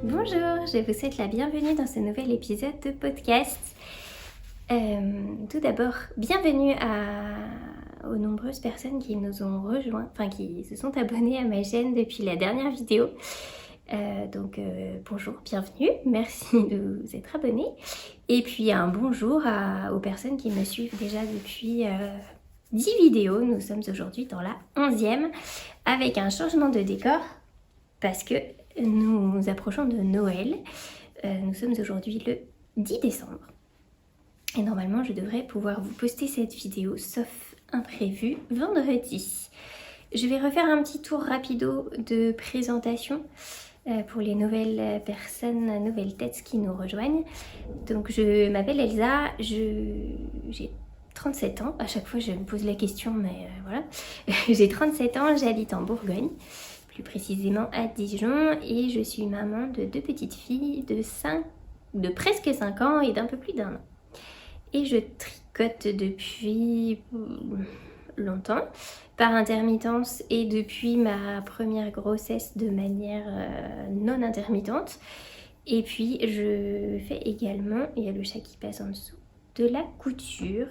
Bonjour, je vous souhaite la bienvenue dans ce nouvel épisode de podcast. Tout d'abord, bienvenue aux nombreuses personnes qui nous ont rejoints, qui se sont abonnées à ma chaîne depuis la dernière vidéo. Bonjour, bienvenue, merci de vous être abonnés. Et puis un bonjour aux personnes qui me suivent déjà depuis 10 vidéos. Nous sommes aujourd'hui dans la 11e avec un changement de décor parce que nous nous approchons de Noël. Nous sommes aujourd'hui le 10 décembre. Et normalement, je devrais pouvoir vous poster cette vidéo, sauf imprévu, vendredi. Je vais refaire un petit tour rapido de présentation pour les nouvelles personnes, nouvelles têtes qui nous rejoignent. Donc, je m'appelle Elsa, j'ai 37 ans. À chaque fois, je me pose la question, mais voilà. J'ai 37 ans, j'habite en Bourgogne. Plus précisément à Dijon, et je suis maman de 2 petites filles de presque 5 ans et d'un peu plus d'1 an. Et je tricote depuis longtemps, par intermittence et depuis ma première grossesse de manière non intermittente. Et puis je fais également, il y a le chat qui passe en dessous, de la couture.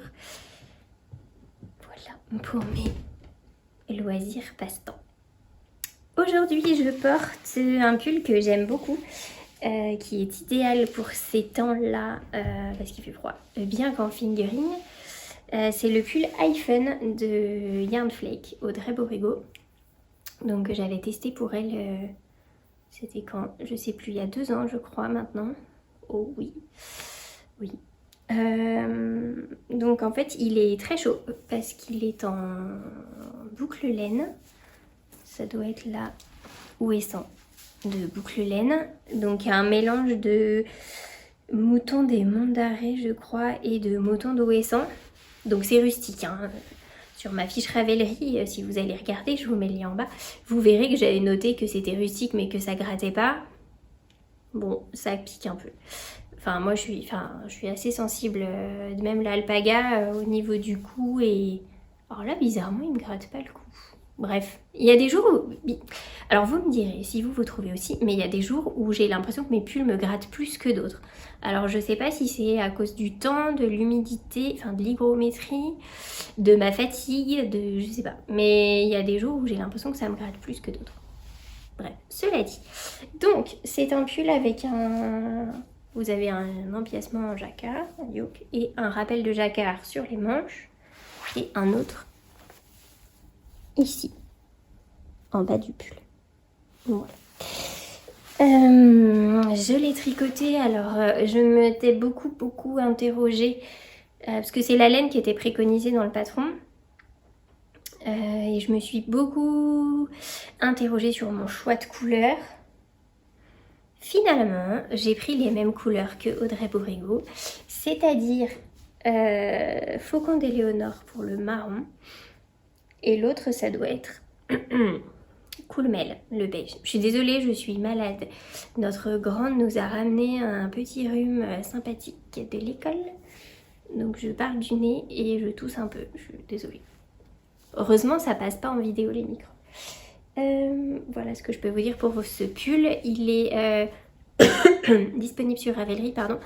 Voilà pour mes loisirs passe-temps. Aujourd'hui, je porte un pull que j'aime beaucoup, qui est idéal pour ces temps-là, parce qu'il fait froid, bien qu'en fingering. C'est le pull iPhone de Yarn Flake, Audrey Borrego. Donc j'avais testé pour elle, c'était quand? Je sais plus, il y a 2 ans je crois maintenant. Oh oui, oui. Donc en fait, il est très chaud parce qu'il est en boucle laine. Ça doit être là où est sans de boucle laine. Donc il y a un mélange de mouton des Monts d'Arrée, je crois, et de mouton d'Ouessant. Donc c'est rustique, hein. Sur ma fiche Ravelry, si vous allez regarder, je vous mets le lien en bas, vous verrez que j'avais noté que c'était rustique mais que ça grattait pas. Bon, ça pique un peu. Enfin, moi je suis assez sensible, même l'alpaga au niveau du cou, et alors là bizarrement il me gratte pas le cou. Bref, il y a des jours où... Alors vous me direz si vous trouvez aussi, mais il y a des jours où j'ai l'impression que mes pulls me grattent plus que d'autres. Alors je sais pas si c'est à cause du temps, de l'humidité, de l'hygrométrie, de ma fatigue, je sais pas. Mais il y a des jours où j'ai l'impression que ça me gratte plus que d'autres. Bref, cela dit. Donc c'est un pull avec vous avez un empiècement en jacquard, un yoke, et un rappel de jacquard sur les manches, et un autre ici, en bas du pull. Voilà. Je l'ai tricoté, alors je m'étais beaucoup interrogée, parce que c'est la laine qui était préconisée dans le patron. Et je me suis beaucoup interrogée sur mon choix de couleurs. Finalement, j'ai pris les mêmes couleurs que Audrey Borrego, c'est-à-dire Faucon d'Éléonore pour le marron, et l'autre ça doit être Coolmel, le beige. Je suis désolée, je suis malade. Notre grande nous a ramené un petit rhume sympathique de l'école, donc je parle du nez et je tousse un peu, je suis désolée. Heureusement ça passe pas en vidéo les micros. Voilà ce que je peux vous dire pour ce pull. Il est disponible sur Ravelry, pardon,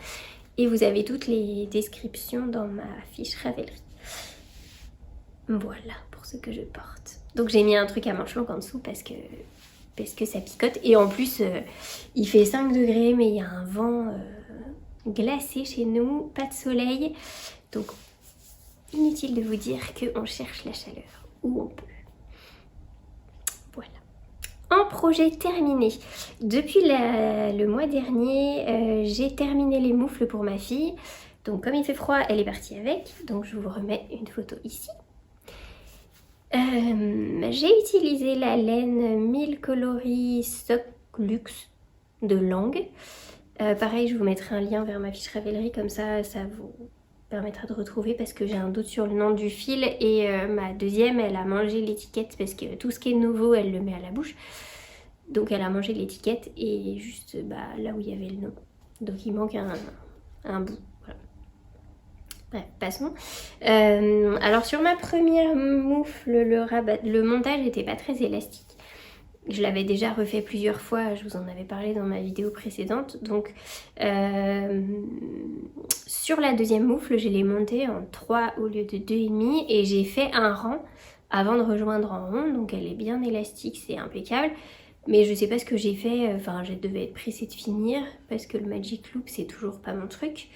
et vous avez toutes les descriptions dans ma fiche Ravelry. Voilà pour ce que je porte. Donc j'ai mis un truc à manches longues en dessous parce que ça picote, et en plus il fait 5 degrés mais il y a un vent glacé chez nous, pas de soleil, donc inutile de vous dire qu'on cherche la chaleur où on peut. Voilà. Un projet terminé. Depuis le mois dernier, j'ai terminé les moufles pour ma fille. Donc comme il fait froid, elle est partie avec. Donc je vous remets une photo ici. J'ai utilisé la laine 1000 coloris Sock Luxe de Langue. Pareil, je vous mettrai un lien vers ma fiche Ravelry, comme ça vous permettra de retrouver, parce que j'ai un doute sur le nom du fil, et ma deuxième elle a mangé l'étiquette parce que tout ce qui est nouveau elle le met à la bouche, donc elle a mangé l'étiquette et juste là où il y avait le nom, donc il manque un bout. Voilà. Bref, passons. Alors sur ma première moufle, le montage n'était pas très élastique, Je l'avais déjà refait plusieurs fois, je vous en avais parlé dans ma vidéo précédente. Donc sur la deuxième moufle, je l'ai montée en 3 au lieu de 2,5 et j'ai fait un rang avant de rejoindre en rond. Donc elle est bien élastique, c'est impeccable. Mais je sais pas ce que j'ai fait, enfin je devais être pressée de finir parce que le Magic Loop c'est toujours pas mon truc.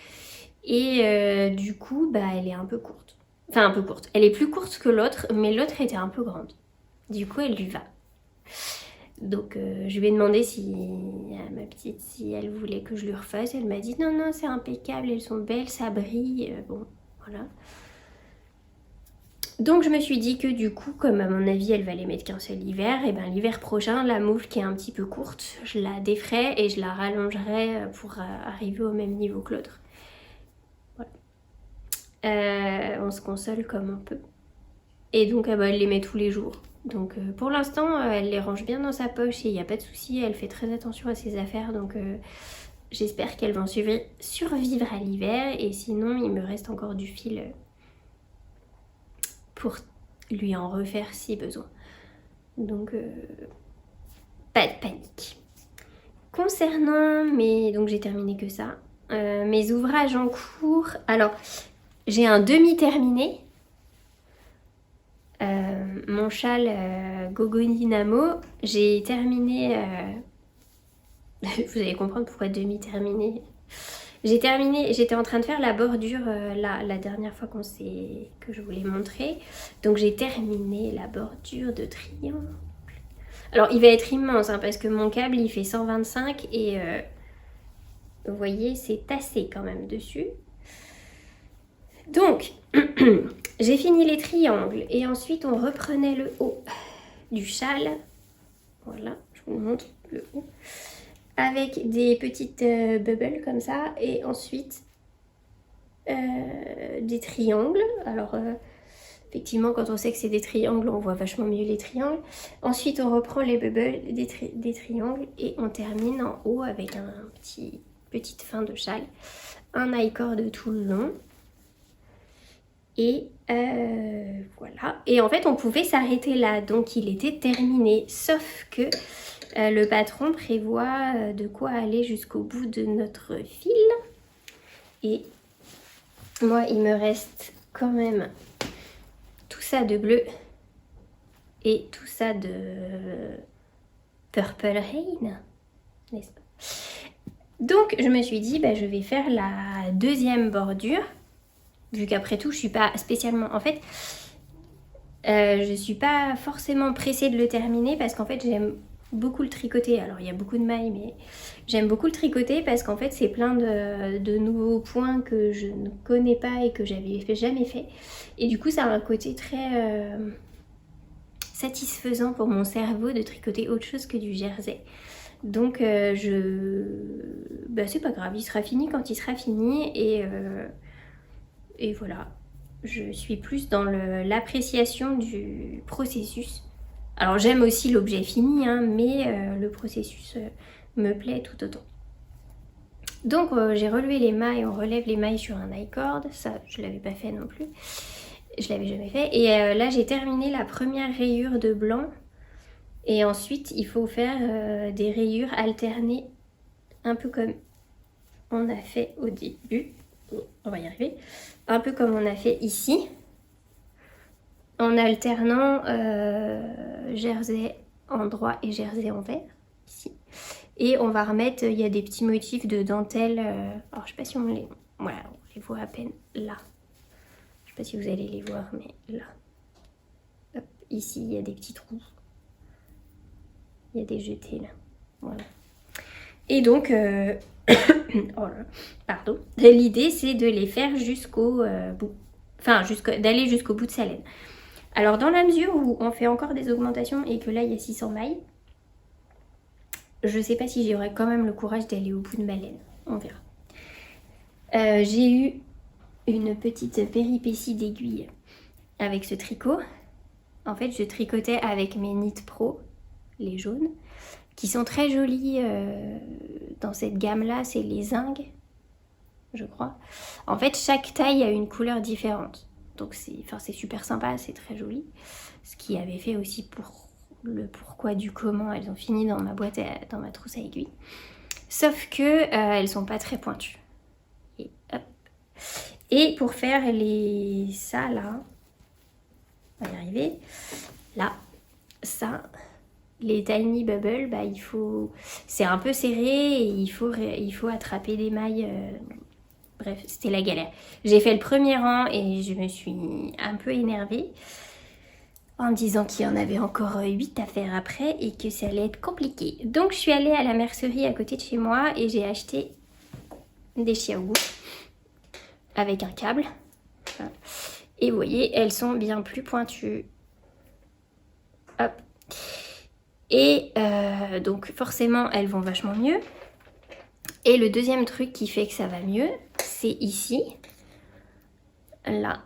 Et du coup bah elle est un peu courte. Enfin un peu courte. Elle est plus courte que l'autre, mais l'autre était un peu grande. Du coup elle lui va. Donc je lui ai demandé si à ma petite si elle voulait que je lui refasse. Elle m'a dit non non c'est impeccable, elles sont belles, ça brille. Bon voilà. Donc je me suis dit que du coup comme à mon avis elle va les mettre qu'un seul hiver, et ben l'hiver prochain la moufle qui est un petit peu courte, je la déferai et je la rallongerai pour arriver au même niveau que l'autre. Voilà. On se console comme on peut. Et donc elle les met tous les jours. Donc pour l'instant elle les range bien dans sa poche et il n'y a pas de souci, elle fait très attention à ses affaires, donc j'espère qu'elles vont survivre à l'hiver, et sinon il me reste encore du fil pour lui en refaire si besoin. Donc pas de panique. Concernant mes... donc j'ai terminé que ça. Mes ouvrages en cours, alors j'ai un demi-terminé. Mon châle Gogodinamo, j'ai terminé, vous allez comprendre pourquoi demi-terminé. J'ai terminé, j'étais en train de faire la bordure la dernière fois que je vous l'ai montré. Donc j'ai terminé la bordure de triangle. Alors il va être immense hein, parce que mon câble il fait 125 et vous voyez c'est tassé quand même dessus. Donc j'ai fini les triangles et ensuite on reprenait le haut du châle. Voilà, je vous montre le haut. Avec des petites bubbles comme ça et ensuite des triangles. Alors effectivement quand on sait que c'est des triangles on voit vachement mieux les triangles. Ensuite on reprend les bubbles des triangles et on termine en haut avec un petite fin de châle. Un high-cord tout le long. Et voilà. Et en fait on pouvait s'arrêter là, donc il était terminé. Sauf que le patron prévoit de quoi aller jusqu'au bout de notre fil. Et moi il me reste quand même tout ça de bleu et tout ça de Purple Rain, n'est-ce pas? Donc je me suis dit je vais faire la deuxième bordure, vu qu'après tout je suis pas spécialement, en fait je suis pas forcément pressée de le terminer parce qu'en fait j'aime beaucoup le tricoter. Alors il y a beaucoup de mailles mais j'aime beaucoup le tricoter parce qu'en fait c'est plein de nouveaux points que je ne connais pas et que j'avais jamais fait, et du coup ça a un côté très satisfaisant pour mon cerveau de tricoter autre chose que du jersey. Donc c'est pas grave, il sera fini quand il sera fini, et voilà. Je suis plus dans l'appréciation du processus. Alors j'aime aussi l'objet fini, hein, mais le processus me plaît tout autant. Donc j'ai relevé les mailles, on relève les mailles sur un high-cord, ça je l'avais pas fait non plus, je l'avais jamais fait. Et là j'ai terminé la première rayure de blanc, et ensuite il faut faire des rayures alternées, un peu comme on a fait au début. On va y arriver. Un peu comme on a fait ici, en alternant jersey en droit et jersey en vert, ici. Et on va remettre, il y a des petits motifs de dentelle, alors je sais pas si on les... Voilà, on les voit à peine là. Je sais pas si vous allez les voir, mais là. Hop, ici, il y a des petits trous. Il y a des jetés là. Voilà. Et donc... oh là, pardon. L'idée c'est de les faire jusqu'au bout. Enfin, d'aller jusqu'au bout de sa laine. Alors dans la mesure où on fait encore des augmentations et que là il y a 600 mailles, je sais pas si j'aurai quand même le courage d'aller au bout de ma laine. On verra. J'ai eu une petite péripétie d'aiguille avec ce tricot. En fait je tricotais avec mes Knit Pro, les jaunes, qui sont très jolies dans cette gamme là, c'est les zingues, je crois. En fait chaque taille a une couleur différente, donc c'est super sympa, c'est très joli. Ce qui avait fait aussi pour le pourquoi du comment, elles ont fini dans ma boîte, dans ma trousse à aiguilles. Sauf que elles sont pas très pointues. Et, hop. Et pour faire ça là, on va y arriver, là, ça, les tiny bubbles, bah c'est un peu serré et il faut attraper des mailles. Bref, c'était la galère. J'ai fait le premier rang et je me suis un peu énervée en me disant qu'il y en avait encore 8 à faire après et que ça allait être compliqué. Donc je suis allée à la mercerie à côté de chez moi et j'ai acheté des Xiaogu avec un câble. Et vous voyez, elles sont bien plus pointues. Hop. Et donc forcément, elles vont vachement mieux. Et le deuxième truc qui fait que ça va mieux, c'est ici. Là.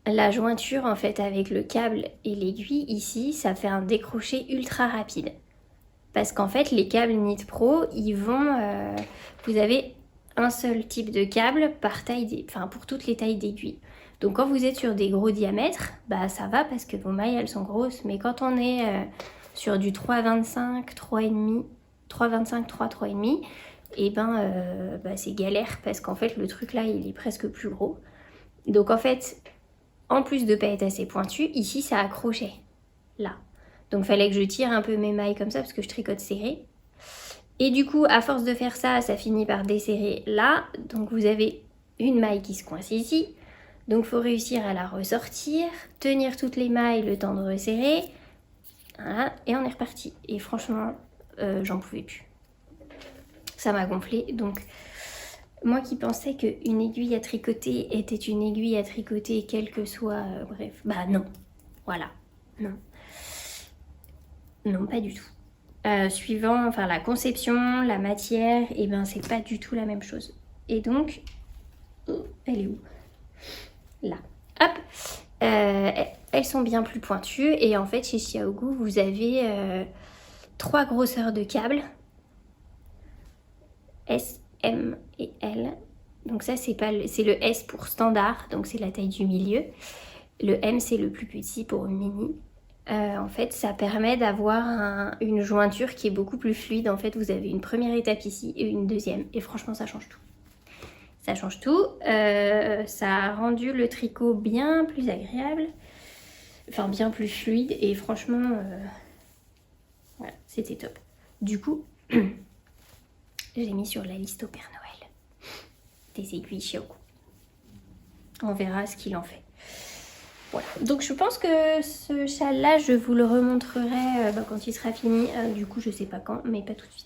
La jointure en fait avec le câble et l'aiguille ici, ça fait un décroché ultra rapide. Parce qu'en fait, les câbles Knit Pro, ils vont... vous avez un seul type de câble par taille, pour toutes les tailles d'aiguilles. Donc quand vous êtes sur des gros diamètres, bah ça va parce que vos mailles elles sont grosses. Mais quand on est sur du 3,25, 3,5, 3,25, 3, 3,5, et c'est galère parce qu'en fait le truc là il est presque plus gros. Donc en fait, en plus de pas être assez pointu, ici ça accrochait, là. Donc fallait que je tire un peu mes mailles comme ça parce que je tricote serré. Et du coup, à force de faire ça, ça finit par desserrer là. Donc vous avez une maille qui se coince ici. Donc il faut réussir à la ressortir, tenir toutes les mailles le temps de resserrer. Voilà, et on est reparti. Et franchement, j'en pouvais plus. Ça m'a gonflé. Donc moi qui pensais qu'une aiguille à tricoter était une aiguille à tricoter, quel que soit... bref, bah non. Voilà, non. Non, pas du tout. Suivant la conception, la matière, et c'est pas du tout la même chose. Et donc, elle est où? Là. Hop. Elles sont bien plus pointues et en fait chez Xiaogu vous avez 3 grosseurs de câbles, S, M et L. Donc ça c'est le S pour standard, donc c'est la taille du milieu. Le M c'est le plus petit pour mini. En fait ça permet d'avoir une jointure qui est beaucoup plus fluide. En fait vous avez une première étape ici et une deuxième et franchement ça change tout. Ça change tout, ça a rendu le tricot bien plus agréable, enfin bien plus fluide et franchement, voilà, c'était top. Du coup, j'ai mis sur la liste au Père Noël des aiguilles Xiaogu. On verra ce qu'il en fait. Voilà, donc je pense que ce châle-là, je vous le remontrerai quand il sera fini. Du coup, je sais pas quand, mais pas tout de suite.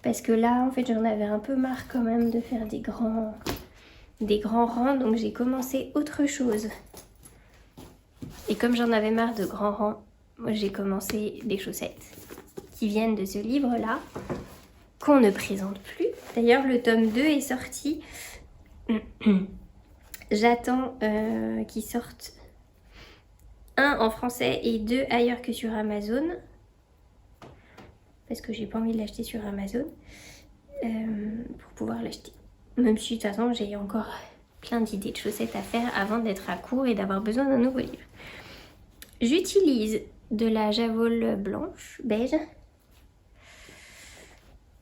Parce que là, en fait, j'en avais un peu marre quand même de faire des grands rangs. Donc j'ai commencé autre chose. Et comme j'en avais marre de grands rangs, moi j'ai commencé des chaussettes qui viennent de ce livre-là, qu'on ne présente plus. D'ailleurs, le tome 2 est sorti. J'attends qu'il sorte 1 en français et 2 ailleurs que sur Amazon. Parce que j'ai pas envie de l'acheter sur Amazon pour pouvoir l'acheter. Même si de toute façon j'ai encore plein d'idées de chaussettes à faire avant d'être à court et d'avoir besoin d'un nouveau livre. J'utilise de la Javol blanche, beige.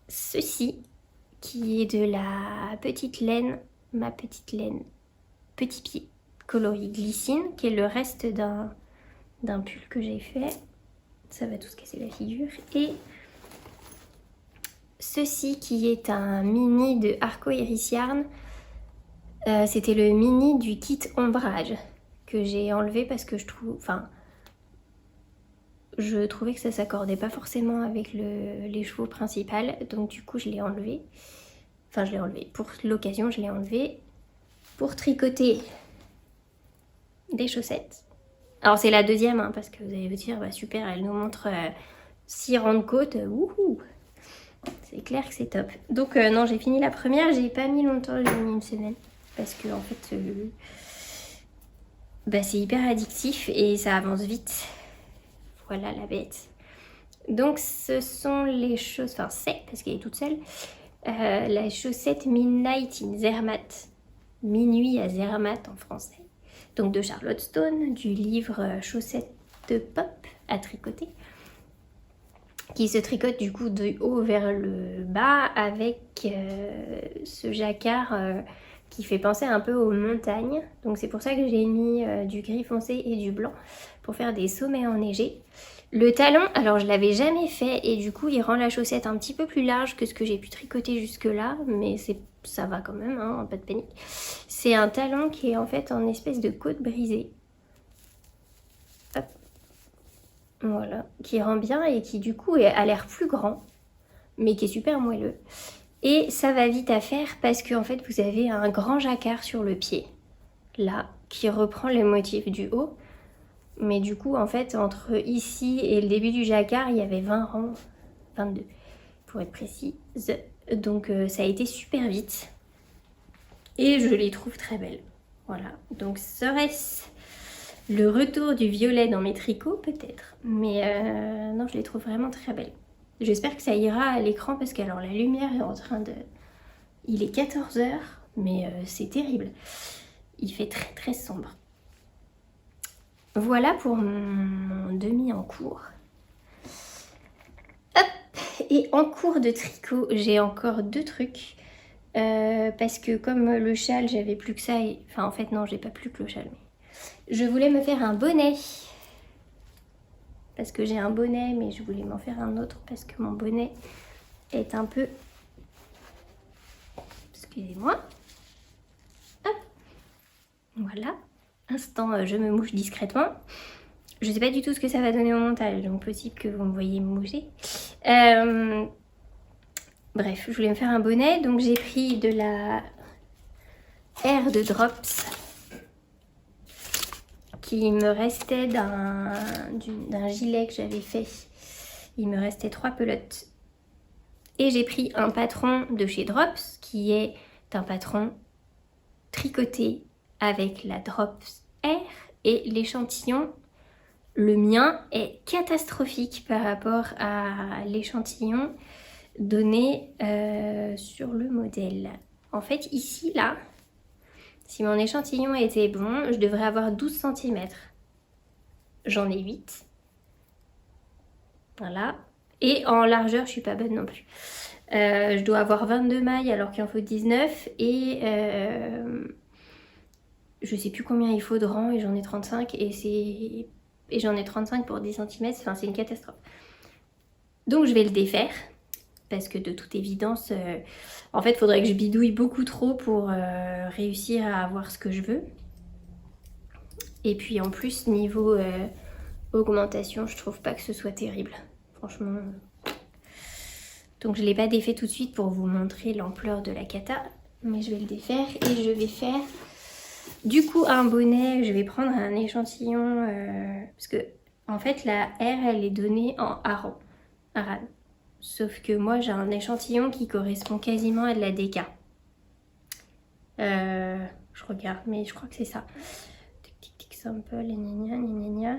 Ceci qui est de la petite laine, ma petite laine petit pied coloris glycine, qui est le reste d'un pull que j'ai fait. Ça va tout se casser la figure. Et ceci qui est un mini de Arco Iris Yarn. C'était le mini du kit ombrage que j'ai enlevé parce que je trouvais que ça s'accordait pas forcément avec les chevaux principaux. Donc du coup je l'ai enlevé. Enfin je l'ai enlevé. Pour l'occasion je l'ai enlevé pour tricoter des chaussettes. Alors c'est la deuxième parce que vous allez vous dire bah super, elle nous montre 6 rangs de côte. Wouhou! C'est clair que c'est top. Donc non, j'ai fini la première, j'ai pas mis longtemps, j'ai mis une semaine. Parce que en fait, c'est hyper addictif et ça avance vite. Voilà la bête. Donc ce sont les chaussettes, enfin c'est, parce qu'elle est toute seule, la chaussette Midnight in Zermatt. Minuit à Zermatt en français. Donc de Charlotte Stone, du livre Chaussettes de Pop à tricoter. qui se tricote du coup du haut vers le bas avec ce jacquard qui fait penser un peu aux montagnes. Donc c'est pour ça que j'ai mis du gris foncé et du blanc pour faire des sommets enneigés. Le talon, alors je l'avais jamais fait et du coup il rend la chaussette un petit peu plus large que ce que j'ai pu tricoter jusque là, mais ça va quand même, hein, pas de panique. C'est un talon qui est en fait en espèce de côte brisée. Hop. Voilà, qui rend bien et qui du coup a l'air plus grand, mais qui est super moelleux. Et ça va vite à faire parce que en fait vous avez un grand jacquard sur le pied, là, qui reprend les motifs du haut. Mais du coup en fait entre ici et le début du jacquard il y avait 20 rangs, 22 pour être précise. Donc ça a été super vite. Et je les trouve très belles. Voilà, donc serait-ce le retour du violet dans mes tricots peut-être. Mais non, je les trouve vraiment très belles. J'espère que ça ira à l'écran parce que alors la lumière est en train de... Il est 14 h, mais c'est terrible. Il fait très très sombre. Voilà pour mon demi en cours. Hop. Et en cours de tricot, j'ai encore 2 trucs. Parce que comme le châle, j'avais plus que ça. Enfin en fait non, j'ai pas plus que le châle. Mais... Je voulais me faire un bonnet. Parce que j'ai un bonnet, mais je voulais m'en faire un autre parce que mon bonnet est un peu... Excusez-moi. Hop. Voilà. Instant, je me mouche discrètement. Je sais pas du tout ce que ça va donner au montage, donc possible que vous me voyez me moucher. Bref, je voulais me faire un bonnet, donc j'ai pris de la R de Drops qui me restait d'un gilet que j'avais fait. Il me restait 3 pelotes. Et j'ai pris un patron de chez Drops qui est un patron tricoté avec la Drops R et l'échantillon. Le mien est catastrophique par rapport à l'échantillon donné sur le modèle. En fait, ici, là, si mon échantillon était bon, je devrais avoir 12 cm. J'en ai 8. Voilà. Et en largeur, je suis pas bonne non plus. Je dois avoir 22 mailles alors qu'il en faut 19. Et je sais plus combien il faut de rang et j'en ai 35. Et j'en ai 35 pour 10 cm. Enfin, c'est une catastrophe. Donc, je vais le défaire. Parce que de toute évidence, en fait, il faudrait que je bidouille beaucoup trop pour réussir à avoir ce que je veux. Et puis en plus, niveau augmentation, je trouve pas que ce soit terrible. Franchement. Donc je ne l'ai pas défait tout de suite pour vous montrer l'ampleur de la cata. Mais je vais le défaire et je vais faire du coup un bonnet. Je vais prendre un échantillon. Parce que en fait, la R, elle est donnée en Aran. Sauf que moi j'ai un échantillon qui correspond quasiment à de la DK. Je regarde, mais je crois que c'est ça. Tic sample, gna gna.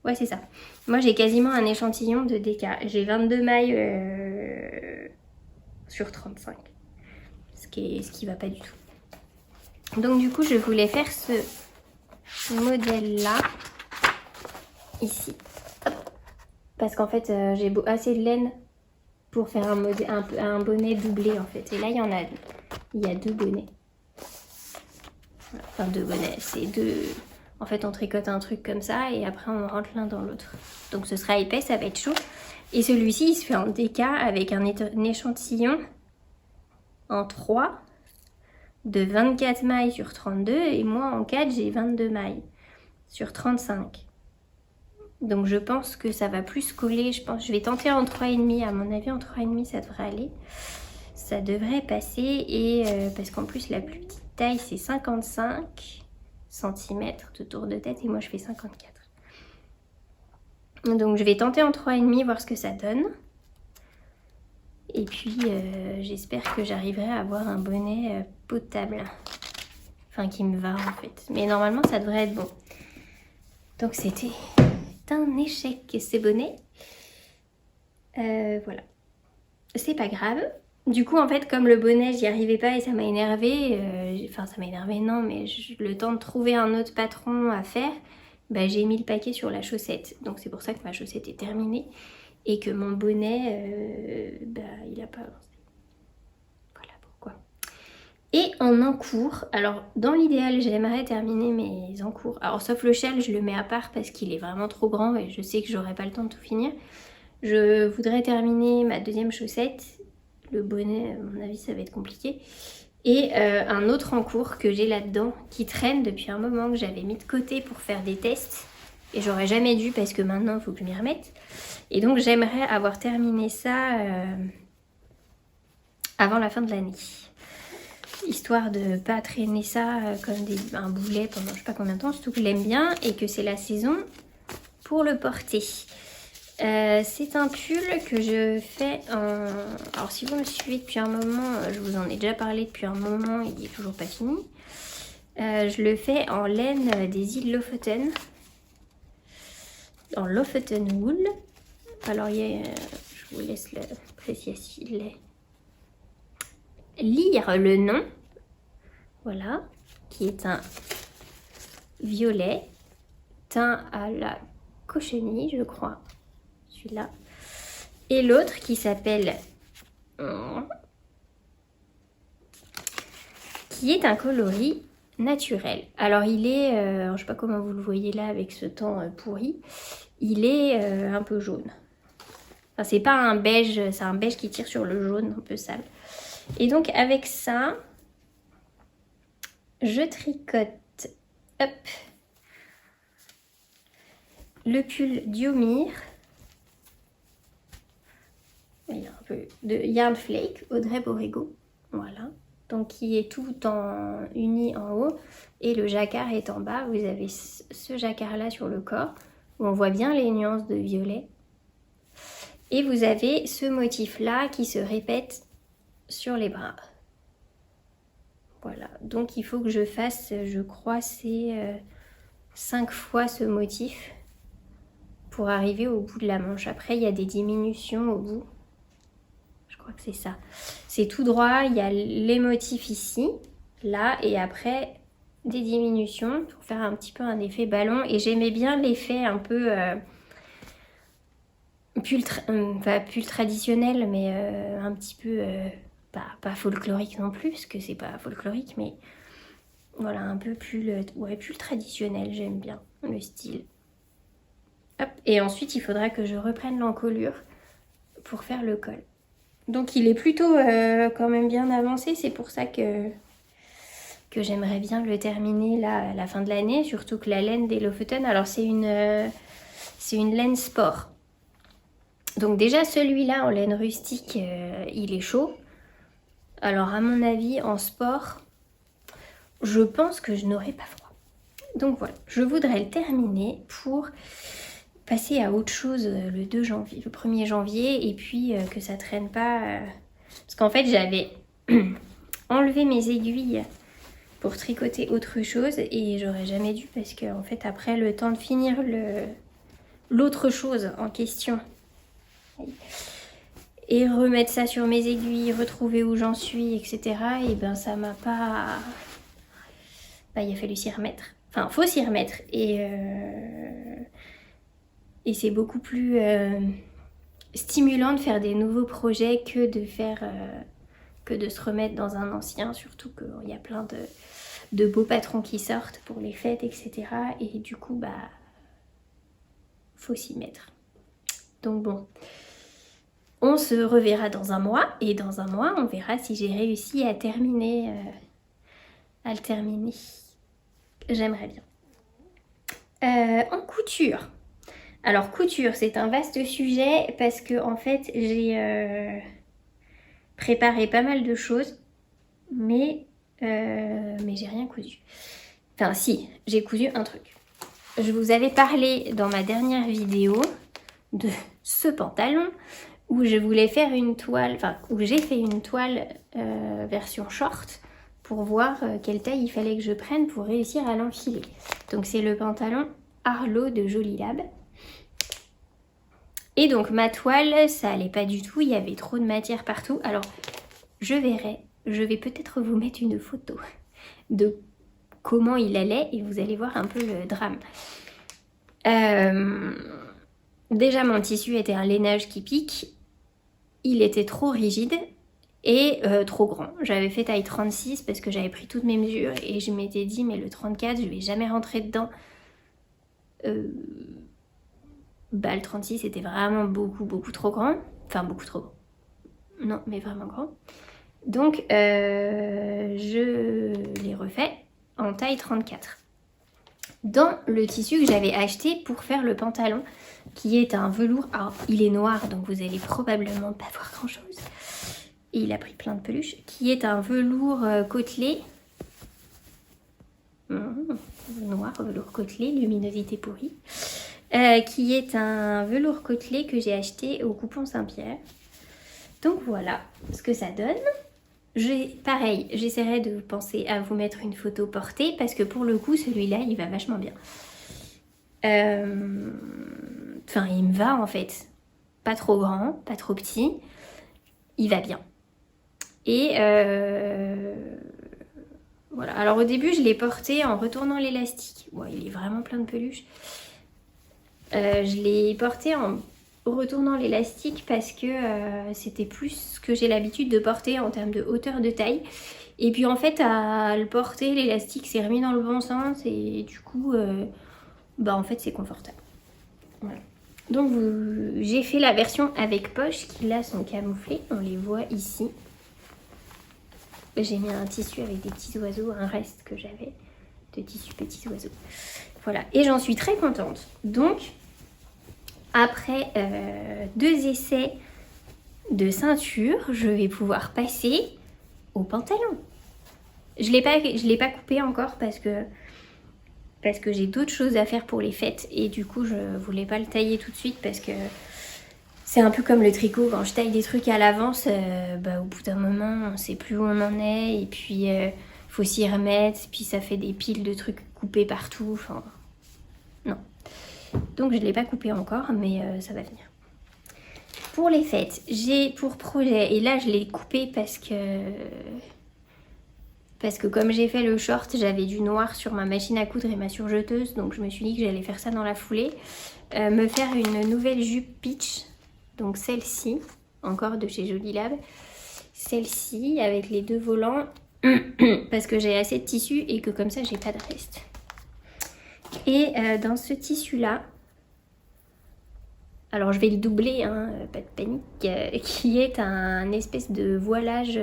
Ouais, c'est ça. Moi j'ai quasiment un échantillon de DK. J'ai 22 mailles sur 35. Ce qui va pas du tout. Donc du coup je voulais faire ce modèle là. Ici. Parce qu'en fait, j'ai assez de laine pour faire un bonnet doublé en fait. Et là, il y a 2 bonnets. Enfin, 2 bonnets. C'est 2... En fait, on tricote un truc comme ça et après, on rentre l'un dans l'autre. Donc, ce sera épais, ça va être chaud. Et celui-ci, il se fait en DK avec un échantillon en 3 de 24 mailles sur 32. Et moi, en 4, j'ai 22 mailles sur 35. Donc je pense que ça va plus coller. Je vais tenter en 3,5. À mon avis, en 3,5, ça devrait aller. Ça devrait passer. Et parce qu'en plus, la plus petite taille, c'est 55 cm de tour de tête. Et moi, je fais 54. Donc je vais tenter en 3,5, voir ce que ça donne. Et puis, j'espère que j'arriverai à avoir un bonnet potable. Enfin, qui me va, en fait. Mais normalement, ça devrait être bon. Donc c'était... un échec ces bonnets. Voilà. C'est pas grave. Du coup, en fait, comme le bonnet, j'y arrivais pas et ça m'a énervé. Enfin, ça m'a énervé, non, mais le temps de trouver un autre patron à faire, bah, j'ai mis le paquet sur la chaussette. Donc c'est pour ça que ma chaussette est terminée et que mon bonnet, bah, il n'a pas avancé. Voilà pourquoi. Et en encours, alors dans l'idéal j'aimerais terminer mes encours. Alors sauf le châle, je le mets à part parce qu'il est vraiment trop grand et je sais que j'aurai pas le temps de tout finir. Je voudrais terminer ma deuxième chaussette. Le bonnet, à mon avis, ça va être compliqué. Et un autre encours que j'ai là-dedans qui traîne depuis un moment, que j'avais mis de côté pour faire des tests. Et j'aurais jamais dû parce que maintenant, il faut que je m'y remette. Et donc, j'aimerais avoir terminé ça avant la fin de l'année. Histoire de ne pas traîner ça comme un boulet pendant je sais pas combien de temps. Surtout que je l'aime bien et que c'est la saison pour le porter. C'est un pull que je fais en... Alors si vous me suivez depuis un moment, je vous en ai déjà parlé depuis un moment, il n'est toujours pas fini. Je le fais en laine des îles Lofoten. En Lofoten Wool. Alors je vous laisse lire le nom. Voilà. Qui est un violet teint à la cochenille, je crois. Là. Et l'autre qui s'appelle qui est un coloris naturel. Alors il est, je sais pas comment vous le voyez là avec ce temps pourri, il est un peu jaune. Enfin, c'est pas un beige, c'est un beige qui tire sur le jaune un peu sale. Et donc avec ça, je tricote hop, le pull Diomir. Il y a un peu de Yarn Flake, Audrey Borrego, voilà. Donc qui est tout uni en haut et le jacquard est en bas. Vous avez ce jacquard là sur le corps où on voit bien les nuances de violet. Et vous avez ce motif là qui se répète sur les bras. Voilà, donc il faut que je fasse, je crois, c'est 5 fois ce motif pour arriver au bout de la manche. Après, il y a des diminutions au bout. Je crois que c'est ça. C'est tout droit, il y a les motifs ici, là, et après des diminutions pour faire un petit peu un effet ballon. Et j'aimais bien l'effet un peu pull traditionnel, mais un petit peu pas folklorique non plus, parce que c'est pas folklorique, mais voilà, un peu pull traditionnel. J'aime bien le style. Hop. Et ensuite, il faudra que je reprenne l'encolure pour faire le col. Donc il est plutôt quand même bien avancé, c'est pour ça que j'aimerais bien le terminer là à la fin de l'année, surtout que la laine des Lofoten, alors c'est une laine sport. Donc déjà celui-là en laine rustique, il est chaud. Alors à mon avis en sport, je pense que je n'aurai pas froid. Donc voilà, je voudrais le terminer pour passer à autre chose le 1er janvier et puis que ça traîne pas parce qu'en fait j'avais enlevé mes aiguilles pour tricoter autre chose et j'aurais jamais dû parce que en fait après le temps de finir l'autre chose en question et remettre ça sur mes aiguilles, retrouver où j'en suis, etc. et ben ça m'a pas... il a fallu s'y remettre, enfin faut s'y remettre et c'est beaucoup plus stimulant de faire des nouveaux projets que de se remettre dans un ancien, surtout qu'il y a plein de beaux patrons qui sortent pour les fêtes, etc. Et du coup, faut s'y mettre. Donc bon, on se reverra dans un mois, et dans un mois, on verra si j'ai réussi à terminer, le terminer. J'aimerais bien. En couture. Alors couture, c'est un vaste sujet parce que en fait j'ai préparé pas mal de choses, mais j'ai rien cousu. Enfin si, j'ai cousu un truc. Je vous avais parlé dans ma dernière vidéo de ce pantalon où je voulais faire une toile, enfin où j'ai fait une toile version short pour voir quelle taille il fallait que je prenne pour réussir à l'enfiler. Donc c'est le pantalon Arlo de Jolie Lab. Et donc ma toile, ça allait pas du tout, il y avait trop de matière partout. Alors je vais peut-être vous mettre une photo de comment il allait et vous allez voir un peu le drame. Déjà mon tissu était un lainage qui pique, il était trop rigide et trop grand. J'avais fait taille 36 parce que j'avais pris toutes mes mesures et je m'étais dit mais le 34 je vais jamais rentrer dedans. Le 36 c'était vraiment beaucoup trop grand. Enfin beaucoup trop grand. Non mais vraiment grand. Donc je l'ai refait en taille 34. Dans le tissu que j'avais acheté pour faire le pantalon, qui est un velours. Alors il est noir donc vous allez probablement pas voir grand chose. Et il a pris plein de peluches. Qui est un velours côtelé. Noir, velours côtelé, luminosité pourrie. Qui est un velours côtelé que j'ai acheté au Coupon Saint-Pierre. Donc voilà ce que ça donne. Pareil, j'essaierai de penser à vous mettre une photo portée parce que pour le coup, celui-là, il va vachement bien. Enfin, il me va en fait. Pas trop grand, pas trop petit. Il va bien. Et voilà. Alors au début, je l'ai porté en retournant l'élastique. Ouais, il est vraiment plein de peluches. Je l'ai porté en retournant l'élastique parce que c'était plus ce que j'ai l'habitude de porter en termes de hauteur de taille. Et puis en fait, à le porter, l'élastique s'est remis dans le bon sens et du coup, en fait, c'est confortable. Voilà. Donc j'ai fait la version avec poches qui là sont camouflées. On les voit ici. J'ai mis un tissu avec des petits oiseaux, un reste que j'avais de tissu petits oiseaux. Voilà, et j'en suis très contente. Donc, après 2 essais de ceinture, je vais pouvoir passer au pantalon. Je l'ai pas coupé encore parce que j'ai d'autres choses à faire pour les fêtes et du coup je voulais pas le tailler tout de suite parce que c'est un peu comme le tricot, quand je taille des trucs à l'avance, au bout d'un moment on sait plus où on en est et puis faut s'y remettre, puis ça fait des piles de trucs coupés partout, enfin non. Donc je ne l'ai pas coupé encore mais ça va venir. Pour les fêtes, j'ai pour projet, et là je l'ai coupé parce que comme j'ai fait le short, j'avais du noir sur ma machine à coudre et ma surjeteuse, donc je me suis dit que j'allais faire ça dans la foulée. Me faire une nouvelle jupe peach, donc celle-ci, encore de chez Jolie Lab. Celle-ci avec les 2 volants, parce que j'ai assez de tissu et que comme ça j'ai pas de reste. Et dans ce tissu-là, alors je vais le doubler, hein, pas de panique, qui est un espèce de voilage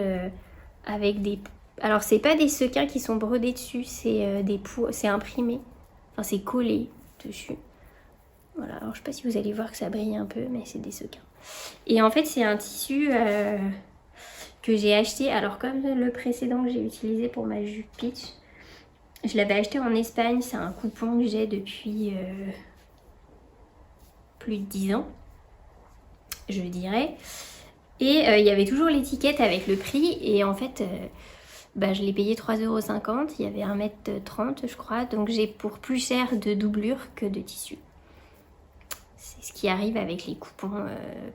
avec des... Alors c'est pas des sequins qui sont brodés dessus, c'est c'est imprimé, enfin c'est collé dessus. Voilà, alors je sais pas si vous allez voir que ça brille un peu, mais c'est des sequins. Et en fait c'est un tissu que j'ai acheté, alors comme le précédent que j'ai utilisé pour ma jupe peach, je l'avais acheté en Espagne, c'est un coupon que j'ai depuis plus de 10 ans, je dirais. Et il y avait toujours l'étiquette avec le prix et en fait... je l'ai payé 3,50 €, il y avait 1,30 m je crois, donc j'ai pour plus cher de doublure que de tissu. C'est ce qui arrive avec les coupons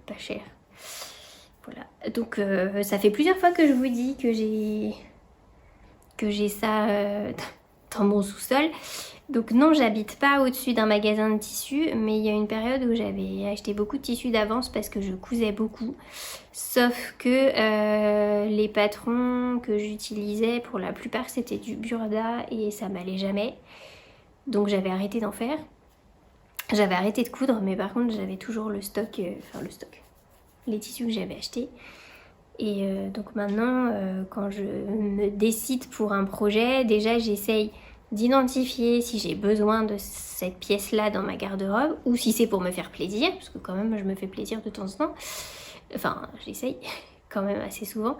pas chers. Voilà, donc ça fait plusieurs fois que je vous dis que j'ai ça dans mon sous-sol. Donc non, j'habite pas au-dessus d'un magasin de tissus, mais il y a une période où j'avais acheté beaucoup de tissus d'avance parce que je cousais beaucoup. Sauf que les patrons que j'utilisais, pour la plupart c'était du Burda et ça m'allait jamais. Donc j'avais arrêté d'en faire. J'avais arrêté de coudre, mais par contre j'avais toujours le stock, les tissus que j'avais achetés. Et donc maintenant, quand je me décide pour un projet, déjà j'essaye d'identifier si j'ai besoin de cette pièce-là dans ma garde-robe ou si c'est pour me faire plaisir, parce que quand même je me fais plaisir de temps en temps. Enfin, j'essaye quand même assez souvent.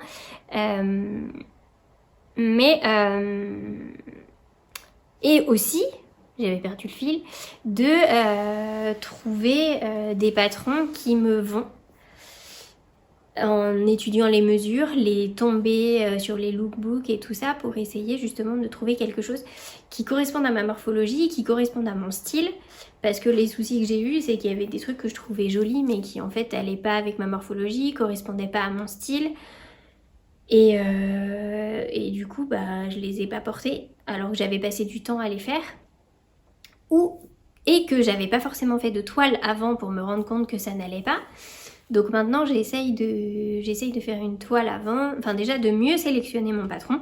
Et aussi, j'avais perdu le fil, de trouver des patrons qui me vont en étudiant les mesures, les tombées sur les lookbooks et tout ça pour essayer justement de trouver quelque chose qui corresponde à ma morphologie, qui corresponde à mon style, parce que les soucis que j'ai eus c'est qu'il y avait des trucs que je trouvais jolis mais qui en fait n'allaient pas avec ma morphologie, correspondaient pas à mon style et du coup je les ai pas portés alors que j'avais passé du temps à les faire, ou et que j'avais pas forcément fait de toile avant pour me rendre compte que ça n'allait pas. Donc maintenant j'essaye de faire une toile avant, enfin déjà de mieux sélectionner mon patron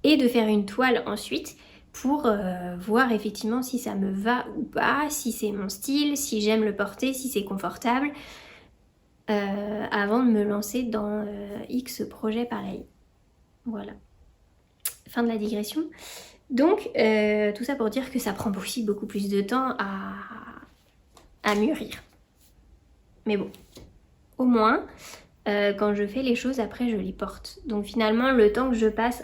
et de faire une toile ensuite pour voir effectivement si ça me va ou pas, si c'est mon style, si j'aime le porter, si c'est confortable, avant de me lancer dans X projet pareil. Voilà. Fin de la digression. Donc tout ça pour dire que ça prend aussi beaucoup plus de temps à mûrir. Mais bon, au moins, quand je fais les choses, après je les porte. Donc finalement, le temps que je passe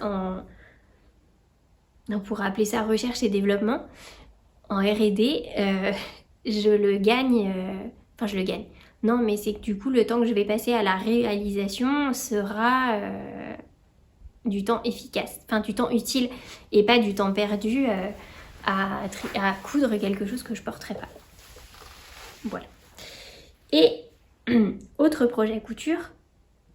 on pourrait appeler ça recherche et développement, en R&D, je le gagne, enfin je le gagne. Non, mais c'est que du coup, le temps que je vais passer à la réalisation sera du temps efficace, enfin du temps utile et pas du temps perdu à coudre quelque chose que je porterai pas. Voilà. Et autre projet couture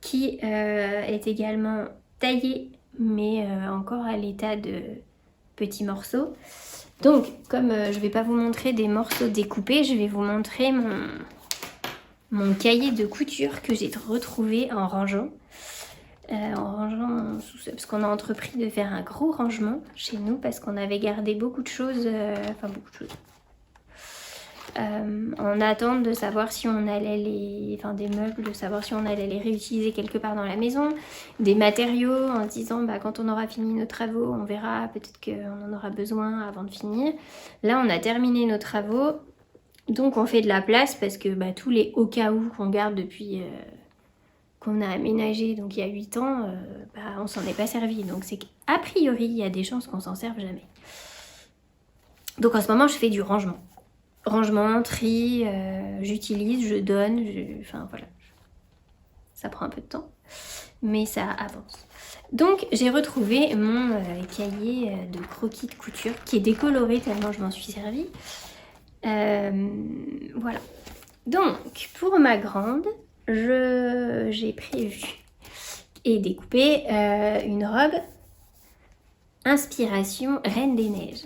qui est également taillé mais encore à l'état de petits morceaux. Donc comme je vais pas vous montrer des morceaux découpés, je vais vous montrer mon cahier de couture que j'ai retrouvé en rangeant mon sous-sol, parce qu'on a entrepris de faire un gros rangement chez nous parce qu'on avait gardé beaucoup de choses, en attente de savoir si on allait des meubles, de savoir si on allait les réutiliser quelque part dans la maison, des matériaux en se disant quand on aura fini nos travaux, on verra, peut-être qu'on en aura besoin avant de finir. Là, on a terminé nos travaux, donc on fait de la place parce que tous les au cas où qu'on garde depuis qu'on a aménagé, donc il y a 8 ans, on s'en est pas servi. Donc c'est qu'a priori, il y a des chances qu'on s'en serve jamais. Donc en ce moment, je fais du rangement. Rangement, tri, j'utilise, je donne, enfin voilà. Ça prend un peu de temps, mais ça avance. Donc j'ai retrouvé mon cahier de croquis de couture qui est décoloré tellement je m'en suis servie. Voilà. Donc pour ma grande, j'ai prévu et découpé une robe inspiration Reine des Neiges.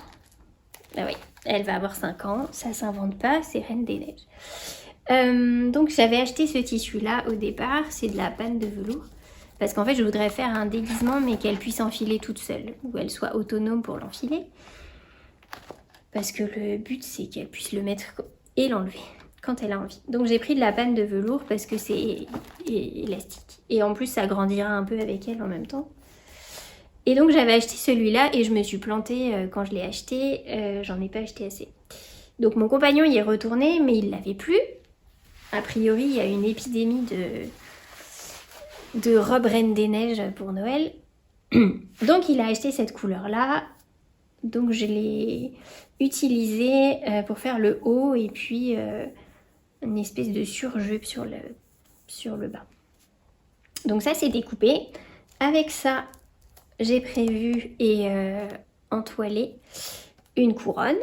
Ah oui, elle va avoir 5 ans, ça s'invente pas, c'est Reine des Neiges. Donc j'avais acheté ce tissu là au départ, c'est de la panne de velours. Parce qu'en fait je voudrais faire un déguisement mais qu'elle puisse enfiler toute seule, ou elle soit autonome pour l'enfiler. Parce que le but c'est qu'elle puisse le mettre et l'enlever quand elle a envie. Donc j'ai pris de la panne de velours parce que c'est élastique. Et en plus ça grandira un peu avec elle en même temps. Et donc j'avais acheté celui-là et je me suis plantée quand je l'ai acheté, j'en ai pas acheté assez. Donc mon compagnon y est retourné mais il l'avait plus. A priori il y a une épidémie de robes Reine des Neiges pour Noël. Donc il a acheté cette couleur-là. Donc je l'ai utilisée pour faire le haut et puis une espèce de surjupe sur le bas. Donc ça c'est découpé. Avec ça, j'ai prévu et entoilé une couronne,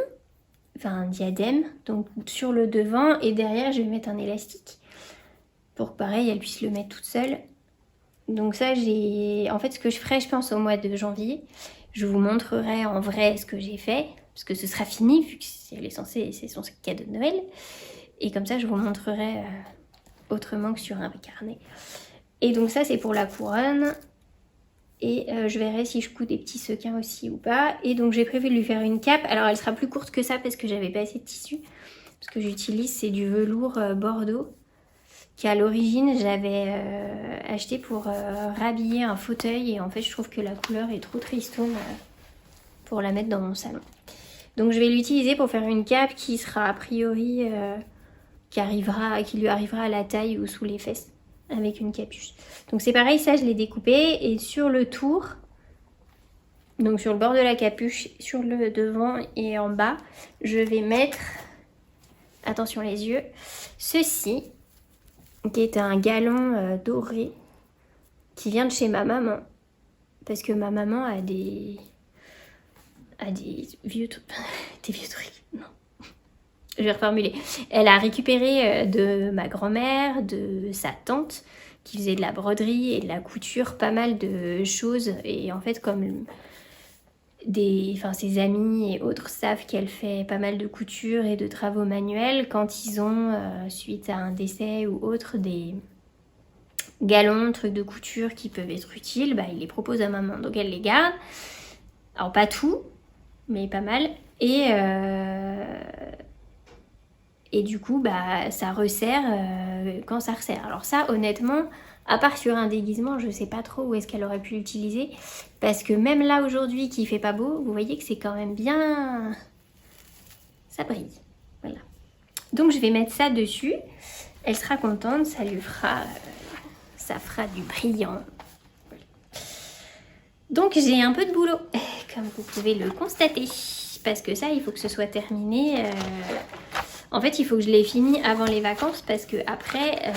enfin un diadème, donc sur le devant et derrière je vais mettre un élastique pour que pareil elle puisse le mettre toute seule. Donc ça en fait ce que je ferai je pense au mois de janvier, je vous montrerai en vrai ce que j'ai fait, parce que ce sera fini vu que c'est son cadeau de Noël. Et comme ça je vous montrerai autrement que sur un carnet. Et donc ça c'est pour la couronne. Et je verrai si je couds des petits sequins aussi ou pas. Et donc j'ai prévu de lui faire une cape. Alors elle sera plus courte que ça parce que j'avais pas assez de tissu. Ce que j'utilise c'est du velours bordeaux. Qui à l'origine j'avais acheté pour rhabiller un fauteuil. Et en fait je trouve que la couleur est trop tristoune pour la mettre dans mon salon. Donc je vais l'utiliser pour faire une cape qui sera a priori... qui lui arrivera à la taille ou sous les fesses. Avec une capuche. Donc c'est pareil, ça je l'ai découpé et sur le tour, donc sur le bord de la capuche, sur le devant et en bas, je vais mettre, attention les yeux, ceci qui est un galon doré qui vient de chez ma maman parce que ma maman a des vieux trucs, non. Je vais reformuler. Elle a récupéré de ma grand-mère, de sa tante, qui faisait de la broderie et de la couture, pas mal de choses. Et en fait, comme ses amis et autres savent qu'elle fait pas mal de couture et de travaux manuels. Quand ils ont, suite à un décès ou autre, des galons, trucs de couture qui peuvent être utiles, ils les proposent à maman. Donc elle les garde. Alors pas tout, mais pas mal. Et du coup, ça resserre quand ça resserre. Alors ça, honnêtement, à part sur un déguisement, je sais pas trop où est-ce qu'elle aurait pu l'utiliser. Parce que même là, aujourd'hui, qu'il fait pas beau, vous voyez que c'est quand même bien... Ça brille. Voilà. Donc je vais mettre ça dessus. Elle sera contente, ça lui fera... ça fera du brillant. Voilà. Donc j'ai un peu de boulot, comme vous pouvez le constater. Parce que ça, il faut que ce soit terminé... En fait, il faut que je l'ai fini avant les vacances parce que après,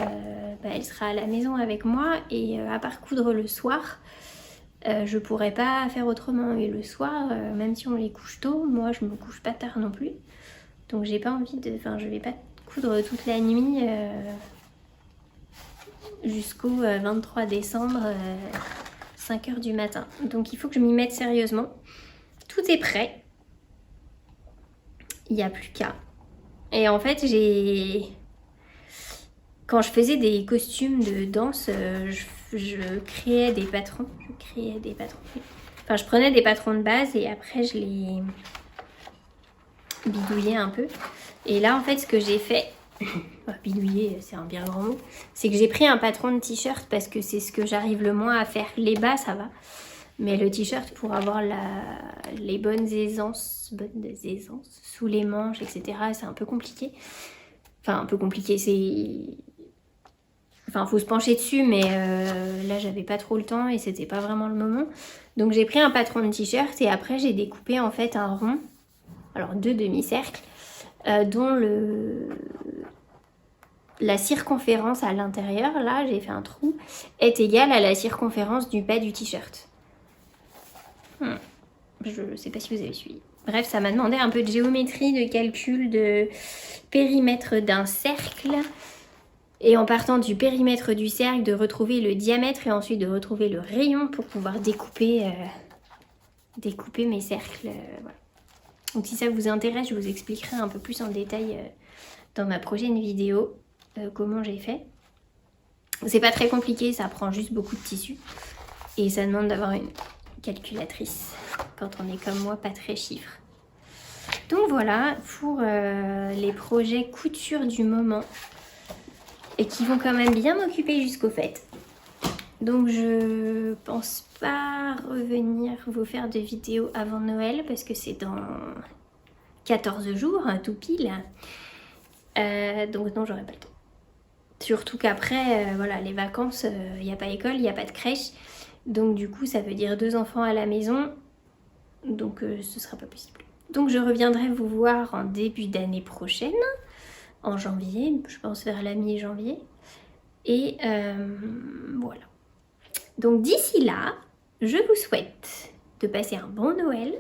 elle sera à la maison avec moi et à part coudre le soir, je pourrais pas faire autrement. Et le soir, même si on les couche tôt, moi je me couche pas tard non plus. Donc j'ai pas envie de... Enfin, je vais pas coudre toute la nuit jusqu'au 23 décembre, 5h du matin. Donc il faut que je m'y mette sérieusement. Tout est prêt. Il n'y a plus qu'à. Et en fait, quand je faisais des costumes de danse, je créais des patrons. Enfin, je prenais des patrons de base et après, je les bidouillais un peu. Et là, en fait, ce que j'ai fait... bidouiller, c'est un bien grand mot. C'est que j'ai pris un patron de t-shirt parce que c'est ce que j'arrive le moins à faire. Les bas, ça va. Mais le t-shirt, pour avoir les bonnes aisances sous les manches, etc., c'est un peu compliqué. Enfin, un peu compliqué, c'est... Enfin, faut se pencher dessus, mais là, j'avais pas trop le temps et c'était pas vraiment le moment. Donc, j'ai pris un patron de t-shirt et après, j'ai découpé en fait un rond, alors 2 demi-cercles, dont la circonférence à l'intérieur, là, j'ai fait un trou, est égale à la circonférence du bas du t-shirt. Je sais pas si vous avez suivi. Bref, ça m'a demandé un peu de géométrie, de calcul, de périmètre d'un cercle. Et en partant du périmètre du cercle, de retrouver le diamètre et ensuite de retrouver le rayon pour pouvoir découper mes cercles. Voilà. Donc si ça vous intéresse, je vous expliquerai un peu plus en détail dans ma prochaine vidéo comment j'ai fait. C'est pas très compliqué, ça prend juste beaucoup de tissu. Et ça demande d'avoir une calculatrice quand on est comme moi, pas très chiffre. Donc voilà pour les projets couture du moment et qui vont quand même bien m'occuper jusqu'aux fêtes. Donc je pense pas revenir vous faire de vidéos avant Noël parce que c'est dans 14 jours, tout pile. Donc non, j'aurai pas le temps. Surtout qu'après, voilà, les vacances, il n'y a pas école, il n'y a pas de crèche. Donc du coup, ça veut dire 2 enfants à la maison. Donc ce sera pas possible. Donc je reviendrai vous voir en début d'année prochaine, en janvier, je pense vers la mi-janvier. Et voilà. Donc d'ici là, je vous souhaite de passer un bon Noël,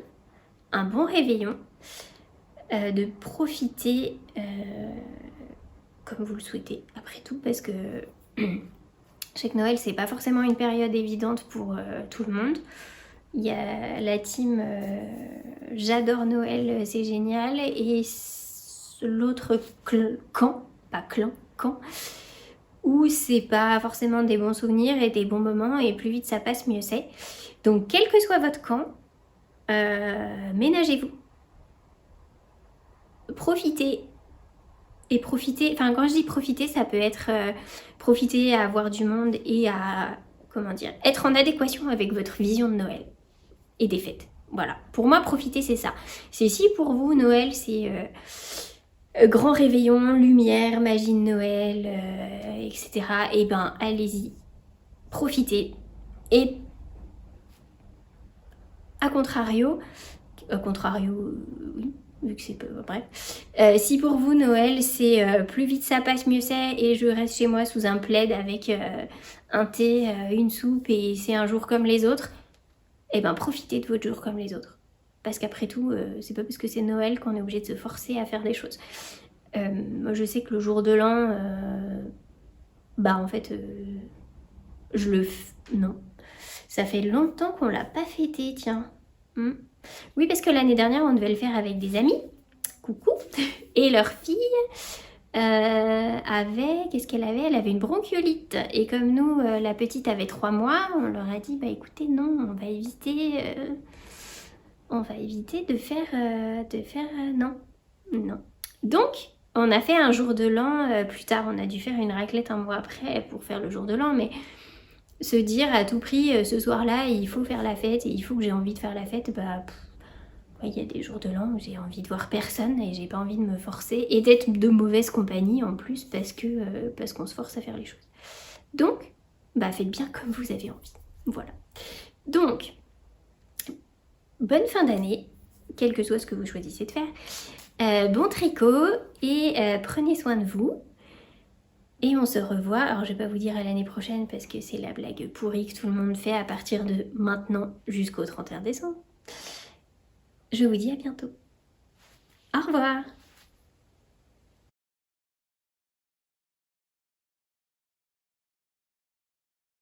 un bon réveillon, de profiter comme vous le souhaitez après tout, parce que je sais que Noël c'est pas forcément une période évidente pour tout le monde. Il y a la team j'adore Noël, c'est génial, et l'autre camp, où c'est pas forcément des bons souvenirs et des bons moments, et plus vite ça passe, mieux c'est. Donc quel que soit votre camp, ménagez-vous. Profitez. Et profiter, enfin quand je dis profiter, ça peut être profiter à voir du monde et à, comment dire, être en adéquation avec votre vision de Noël et des fêtes. Voilà, pour moi profiter c'est ça. C'est si pour vous Noël c'est grand réveillon, lumière, magie de Noël, etc. Et ben allez-y, profitez. Et à contrario, oui, vu que c'est peu, bref. Si pour vous Noël c'est plus vite ça passe mieux c'est et je reste chez moi sous un plaid avec un thé, une soupe et c'est un jour comme les autres, et ben profitez de votre jour comme les autres. Parce qu'après tout, c'est pas parce que c'est Noël qu'on est obligé de se forcer à faire des choses. Moi je sais que le jour de l'an, en fait, non. Ça fait longtemps qu'on l'a pas fêté, tiens. Oui, parce que l'année dernière, on devait le faire avec des amis. Coucou. Et leur fille avait... Qu'est-ce qu'elle avait? Elle avait une bronchiolite. Et comme nous, la petite avait 3 mois, on leur a dit, bah écoutez, non, on va éviter... de faire... non. Non. Donc, on a fait un jour de l'an plus tard. On a dû faire une raclette un mois après pour faire le jour de l'an, mais se dire à tout prix, ce soir-là, il faut faire la fête et il faut que j'ai envie de faire la fête, bah... Il y a des jours de l'an où j'ai envie de voir personne et j'ai pas envie de me forcer et d'être de mauvaise compagnie en plus parce qu'on se force à faire les choses. Donc, bah faites bien comme vous avez envie. Voilà. Donc, bonne fin d'année, quel que soit ce que vous choisissez de faire. Bon tricot et prenez soin de vous. Et on se revoit, alors je vais pas vous dire à l'année prochaine parce que c'est la blague pourrie que tout le monde fait à partir de maintenant jusqu'au 31 décembre. Je vous dis à bientôt. Au revoir.